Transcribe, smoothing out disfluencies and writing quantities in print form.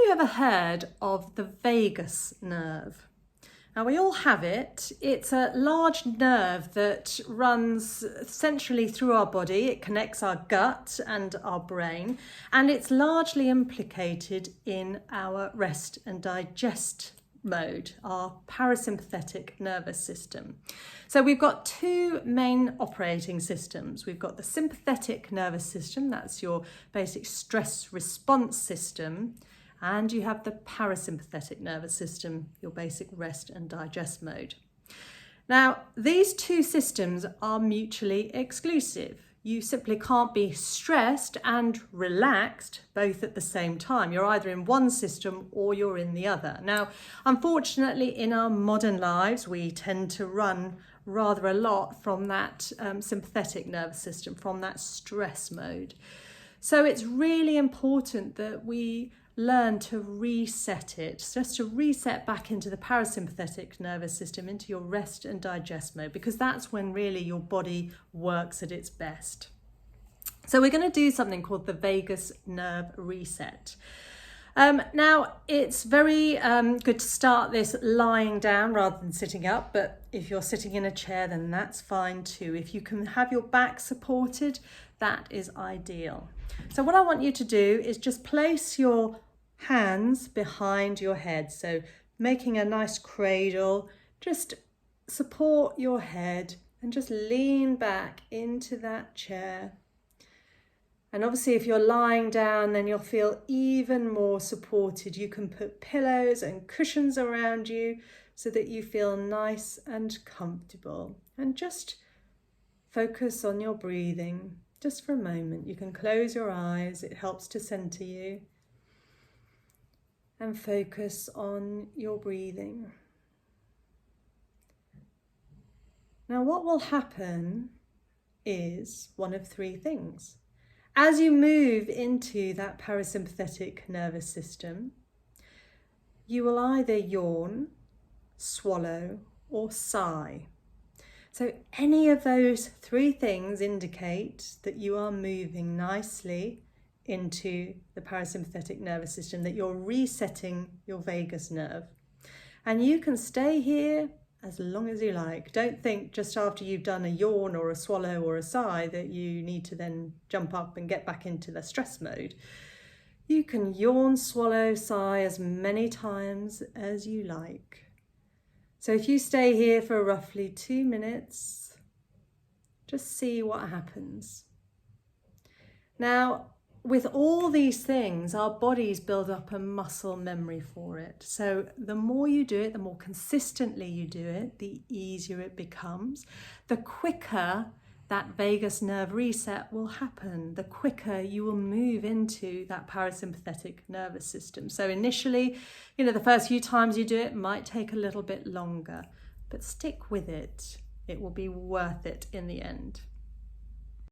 you ever heard of the vagus nerve? Now, we all have it. It's a large nerve that runs centrally through our body. It connects our gut and our brain, and it's largely implicated in our rest and digest mode, our parasympathetic nervous system. So we've got two main operating systems. We've got the sympathetic nervous system, that's your basic stress response system, and you have the parasympathetic nervous system, your basic rest and digest mode. Now, these two systems are mutually exclusive. You simply can't be stressed and relaxed both at the same time. You're either in one system or you're in the other. Now, unfortunately, in our modern lives, we tend to run rather a lot from that sympathetic nervous system, from that stress mode. So it's really important that we learn to reset it, just to reset back into the parasympathetic nervous system, into your rest and digest mode, because that's when really your body works at its best. So we're going to do something called the vagus nerve reset. Now, it's very good to start this lying down rather than sitting up, but if you're sitting in a chair, then that's fine too. If you can have your back supported, that is ideal. So what I want you to do is just place your hands behind your head. So making a nice cradle, just support your head and just lean back into that chair. And obviously if you're lying down, then you'll feel even more supported. You can put pillows and cushions around you so that you feel nice and comfortable. And just focus on your breathing just for a moment. You can close your eyes, it helps to center you. And focus on your breathing. Now, what will happen is one of three things. As you move into that parasympathetic nervous system, you will either yawn, swallow, or sigh. So any of those three things indicate that you are moving nicely into the parasympathetic nervous system, that you're resetting your vagus nerve. And you can stay here as long as you like. Don't think just after you've done a yawn or a swallow or a sigh that you need to then jump up and get back into the stress mode. You can yawn, swallow, sigh as many times as you like. So if you stay here for roughly 2 minutes, just see what happens. Now, with all these things, our bodies build up a muscle memory for it. So the more you do it, the more consistently you do it, the easier it becomes. The quicker that vagus nerve reset will happen, the quicker you will move into that parasympathetic nervous system. So initially, the first few times you do it might take a little bit longer, but stick with it. It will be worth it in the end.